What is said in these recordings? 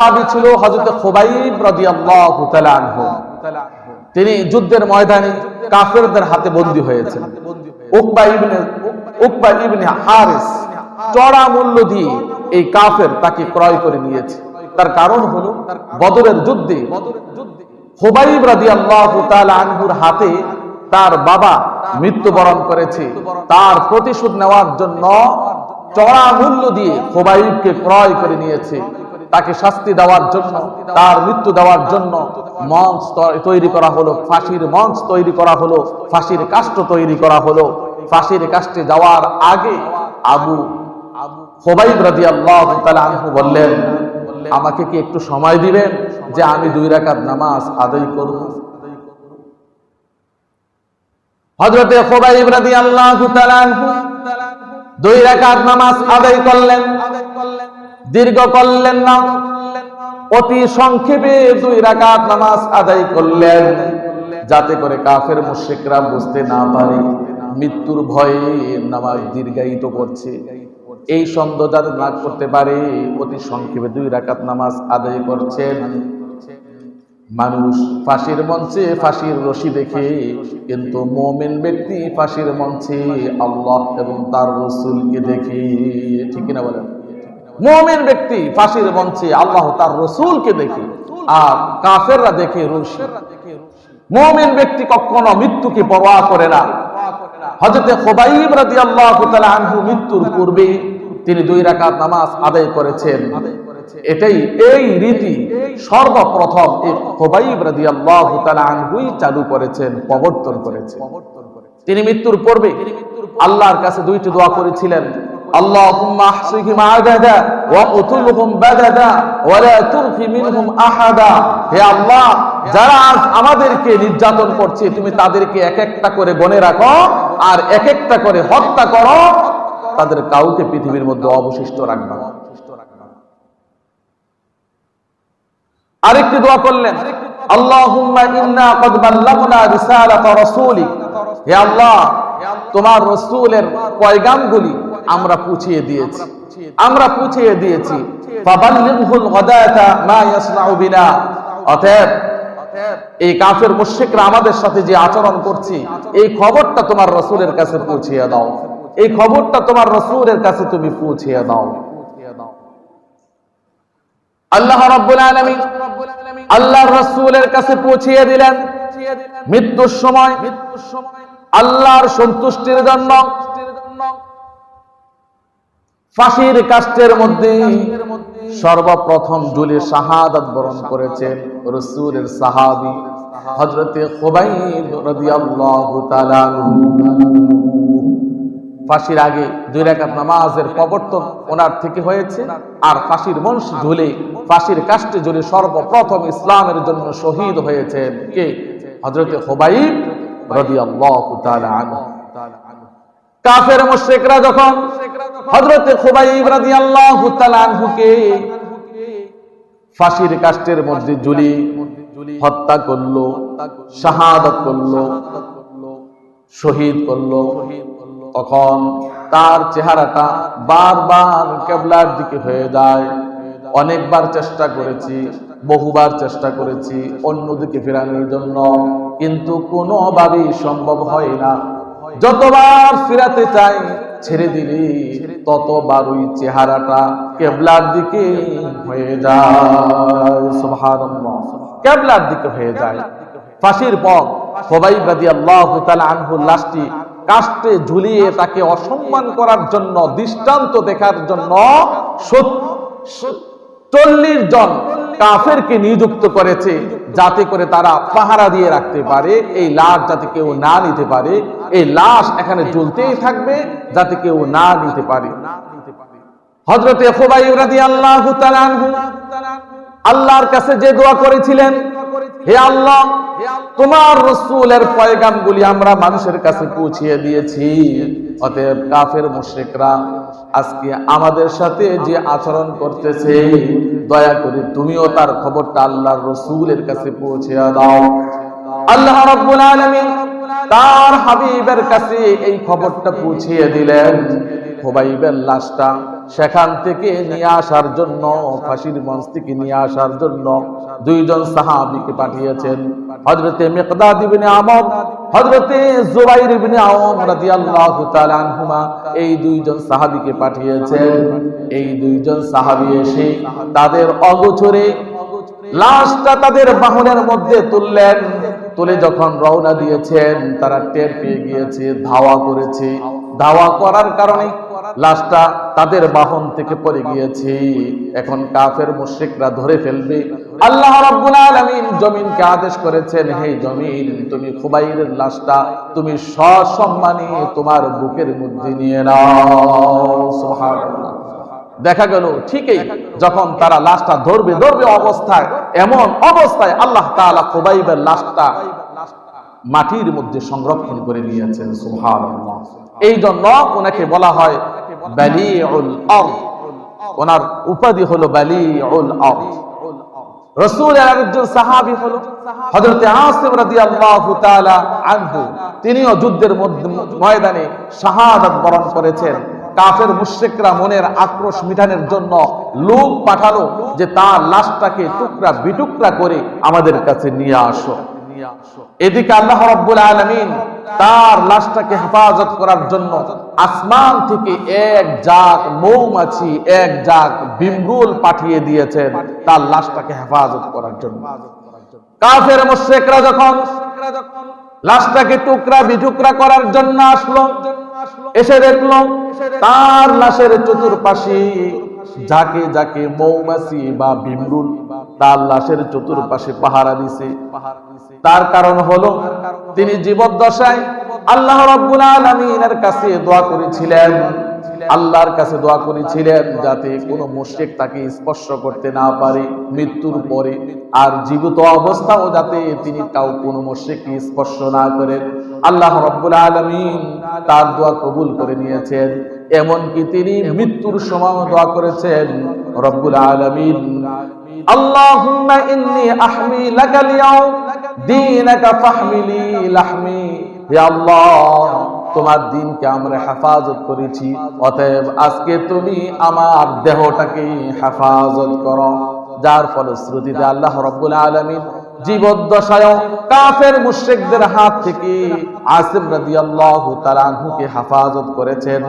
সাহাবী ছিল হযরত খুবাইব রাদিয়াল্লাহু তাআলা আনহু। তিনি যুদ্ধের ময়দানে কাফেরদের হাতে বন্দী হয়েছেন। উকবা ইবনে হারিস চড়া মূল্য দিয়ে এই কাফের তাকে ক্রয় করে নিয়েছে। তার কারণ হলো বদরের যুদ্ধে খুবাইব রাদিয়াল্লাহু তাআলা আনহুর হাতে তার বাবা মৃত্যুবরণ করেছে। তার প্রতিশোধ নেওয়ার জন্য চড়া মূল্য দিয়ে খুবাইবকে ক্রয় করে নিয়েছে। তাকে শাস্তি দেওয়ার জন্য, তার মৃত্যু দেওয়ার জন্য মঞ্চ তৈরি করা হলো, ফাঁসির মঞ্চ তৈরি করা হলো, ফাঁসির কাষ্ঠ তৈরি করা হলো। ফাঁসির কাষ্ঠে যাওয়ার আগে আবু খুবাইব রাদিয়াল্লাহু তাআলা আনহু বললেন, আমাকে কি একটু সময় দিবেন যে আমি 2 রাকাত নামাজ আদায় করব? হযরত খুবাইব রাদিয়াল্লাহু তাআলা আনহু 2 রাকাত নামাজ আদায় করলেন। দীর্ঘ করলেন না, অতি সংক্ষেপে 2 রাকাত নামাজ আদায় করলেন, যাতে করে কাফের মুশরিকরা বুঝতে না পারে মৃত্যুর ভয়ে নামাজ দীর্ঘায়িত করছে। এই সন্দেহ যাতে না করতে পারে অতি সংক্ষেপে 2 রাকাত নামাজ আদায় করছেন। মানুষ ফাঁসির মঞ্চে ফাঁসির রশি দেখে, কিন্তু মুমিন ব্যক্তি ফাঁসির মঞ্চে আল্লাহ এবং তার রাসূলকে দেখে। ঠিক কিনা বলেন? মুমিন ব্যক্তি ফাঁসির মঞ্চে আল্লাহ তার রাসূলকে দেখে, আর কাফেররা দেখে রশি। মুমিন ব্যক্তি কখনো মৃত্যুকে পরোয়া করে না। হযরত খুবাইব রাদিয়াল্লাহু তাআলা আনহু মৃত্যুর পূর্বে তিনি 2 রাকাত নামাজ আদায় করেছেন। এই রীতি সর্বপ্রথম এই খুবাইব রাদিয়াল্লাহু তাআলা আনহুই চালু করেছেন, প্রবর্তন করেছেন। তিনি মৃত্যুর পূর্বে আল্লাহর কাছে 2টি দোয়া করেছিলেন, আল্লাহুম্মা আহসিহিম আদাদা ওয়া উতুলহুম বাদাদা ওয়া লা তুরফি মিনহুম আহাদা। হে আল্লাহ, যারা আমাদেরকে নির্যাতন করছে তুমি তাদেরকে এক একটা করে গণে রাখো, আর এক একটা করে হত্যা করো, তাদের কাউকে পৃথিবীর মধ্যে অবশিষ্ট রাখবা না। আরেকটি দোয়া করলেন, আল্লাহুম্মা ইন্না ক্বাদ বাল্লাগনা রিসালাতা রাসূলিক। হে আল্লাহ, তোমার রাসূলের পয়গামগুলি আমরা পৌঁছিয়ে দিয়েছি। ফাবাল্লিগহুল গাদাতা মা ইয়াসনাউ বিনা। অতএব এই কাফের মুশরিকরা আমাদের সাথে যে আচরণ করছে, এই খবরটা তোমার রাসূলের কাছে পৌঁছিয়ে দাও। এই খবরটা তোমার রাসূলের কাছে তুমি পৌঁছিয়ে দাও। আল্লাহ রাব্বুল আলামিন আল্লাহর রাসূলের কাছে পৌঁছিয়ে দিলেন। মৃত্যুর সময় আল্লাহর সন্তুষ্টির জন্য ফাঁসির কাষ্ঠের মধ্যে সর্বপ্রথম ঝুলে শাহাদাত বরণ করেছেন রাসূলের সাহাবী হযরতে খুবাইব রাদিয়াল্লাহু তাআলা। ফাঁসির আগে 2 রাকাত নামাজের প্রবর্তন ওনার থেকে হয়েছে, আর ফাঁসির মঞ্চ ঝুলে, ফাঁসির কাষ্ঠে ঝুলে সর্বপ্রথম ইসলামের জন্য শহীদ হয়েছেন কে? হযরতে খুবাইব রাদিয়াল্লাহু তাআলা আনহু। কাফের মুশরিকরা যখন হযরতে খুবাইব রাদিয়াল্লাহু তাআলা আনহুকে ফাঁসির কাষ্ঠের মধ্যে ঝুলি হত্যা করলো, শাহাদাত করলো, শহীদ করলো, তখন তার চেহারাটা বারবার কিবলার দিকে হয়ে যায়। অনেকবার চেষ্টা করেছি, বহুবার চেষ্টা করেছি অন্যদিকে ফেরানোর জন্য, কিন্তু কোনোভাবেই সম্ভব হয় না। যতবার ফিরাতে চাই ছেড়ে দিলে ততবার ওই চেহারাটা কিবলার দিকে হয়ে যায়। সুবহানাল্লাহ, কিবলার দিকে হয়ে যায়। ফাঁসির পর খুবাইব রাদিয়াল্লাহু তাআলা আনহুর লাশটি কাষ্ঠে ঝুলিয়ে তাকে অসম্মান করার জন্য, দৃষ্টান্ত দেখার জন্য 40 জন কাফেরকে নিযুক্ত করেছে, যাতে করে তারা পাহারা দিয়ে রাখতে পারে, এই লাশ যাতে কেউ না নিতে পারে। এই লাশ এখানে ঝুলতেই থাকবে যাতে কেউ না নিতে পারে। হযরতে খুবাইব রাদিয়াল্লাহু তাআলা আনহু আল্লাহর কাছে যে দোয়া করেছিলেন, হে আল্লাহ, তোমার রাসূলের পয়গামগুলি আমরা মানুষের কাছে পৌঁছিয়ে দিয়েছি, অতএব কাফের মুশরিকরা আজকে আমাদের সাথে যে আচরণ করতেছে, দয়া করে তুমিও তার খবরটা আল্লাহর রাসূলের কাছে পৌঁছে দাও। আল্লাহ রাব্বুল আলামিন তার হাবিবের কাছে এই খবরটা পৌঁছিয়ে দিলেন। খুবাইবের লাশটা সেখান থেকে নিয়ে আসার জন্য, ফাঁসির মঞ্চ থেকে নিয়ে আসার জন্য দুইজন সাহাবীকে পাঠিয়েছেন, হযরতে মিকদাদ ইবনে আমর, হযরতে জুবাইর ইবনে আওয়াম রাদিয়াল্লাহু তাআলা আনহুমা। এই দুইজন সাহাবীকে পাঠিয়েছেন। এই দুইজন সাহাবী এসে তাদের অগোচরে লাশটা তাদের বাহনের মধ্যে তুললেন। তুলে যখন রওনা দিয়েছেন, তারা টের পেয়ে গিয়েছে, ধাওয়া করেছে। ধাওয়া করার কারণে লাশটা তাদের বাহন থেকে পড়ে গিয়েছে। এখন কাফের মুশরিকরা ধরে ফেলবে। আল্লাহ রাব্বুল আলামিন জমিনকে আদেশ করেছেন, হে জমিন, তুমি খুবাইবের লাশটা তুমি সসম্মানে তোমার বুকের মধ্যে নিয়ে নাও। সুবহানাল্লাহ। দেখা গেল ঠিকই যখন তারা লাশটা ধরবে অবস্থায়, এমন অবস্থায় আল্লাহ তাআলা খুবাইবের লাশটা মাটির মধ্যে সংরক্ষণ করে নিয়েছেন। সুবহানাল্লাহ। এই জন্য ওনাকে বলা হয় বালিউল আরদ। ওনার উপাধি হলো বালিউল আরদ। রাসূলের আরেকজন সাহাবী হলো হযরতে আসিম রাদিয়াল্লাহু তাআলা আনহু। তিনিও যুদ্ধের ময়দানে শাহাদাত বরণ করেছেন। কাফের মুশরিকরা মনের আক্রোশ মিটানোর জন্য লোক পাঠালো যে তার লাশটাকে টুকরা বিটুকরা করে আমাদের কাছে নিয়ে আসো। এদিকে আল্লাহ রাব্বুল আলামিন তার লাশটাকে হেফাজত করার জন্য আসমান থেকে এক জাক মৌমাছি, এক জাক বিমরুল পাঠিয়ে দিয়েছেন তার লাশটাকে হেফাজত করার জন্য। কাফের মুশরিকরা যখন লাশটাকে টুকরা বিটুকরা করার জন্য আসলো, এসে দেখলো তার লাশের চতুর্পাশে যাকে যাকে মৌমাছি বা বিমরুল তার লাশের চতুর্পাশে পাহারা দিছে। তার কারণ হলো তিনি জীবদ্দশায় আল্লাহ রাব্বুল আলামিনের কাছে দোয়া করেছিলেন, আল্লাহর কাছে দোয়া করেছিলেন যাতে কোনো মুশরিক তাকে স্পর্শ করতে না পারে মৃত্যুর পরে, আর জীবিত অবস্থাও যাতে তিনি কোনো মুশরিককে স্পর্শ না করেন। আল্লাহ রাব্বুল আলামিন তার দোয়া কবুল করে নিয়েছেন। এমনকি তিনি মৃত্যুর সময় দোয়া করেছেন, রব্বুল আলামিন আল্লাহুম্মা ইন্নী আহমি লাকাল ইয়াউম দীনাকা ফাহমিলি লাহমি। হে আল্লাহ, তোমার দ্বীনকে আমরা হেফাজত করেছি, অতএব আজকে তুমি আমার দেহটাকে হেফাজত করো। যার ফলশ্রুতিতে আল্লাহ রাব্বুল আলামিন জীবদ্দশায় কাফের মুশরিকদের হাত থেকে আসিম রাদিয়াল্লাহু তাআলা আনহুকে হেফাজত করেছেন।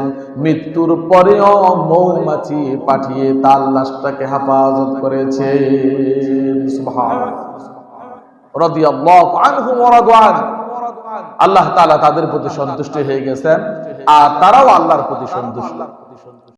মৃত্যুর পরেও মৌমাছি পাঠিয়ে তার লাশটাকে হেফাজত করেছেন। সুবহানাল্লাহ। রাদিয়াল্লাহু আনহু ওয়া রাদওয়ান। আল্লাহ তাআলা তাদের প্রতি সন্তুষ্ট হয়ে গেছেন, আর তারাও আল্লাহর প্রতি সন্তুষ্ট।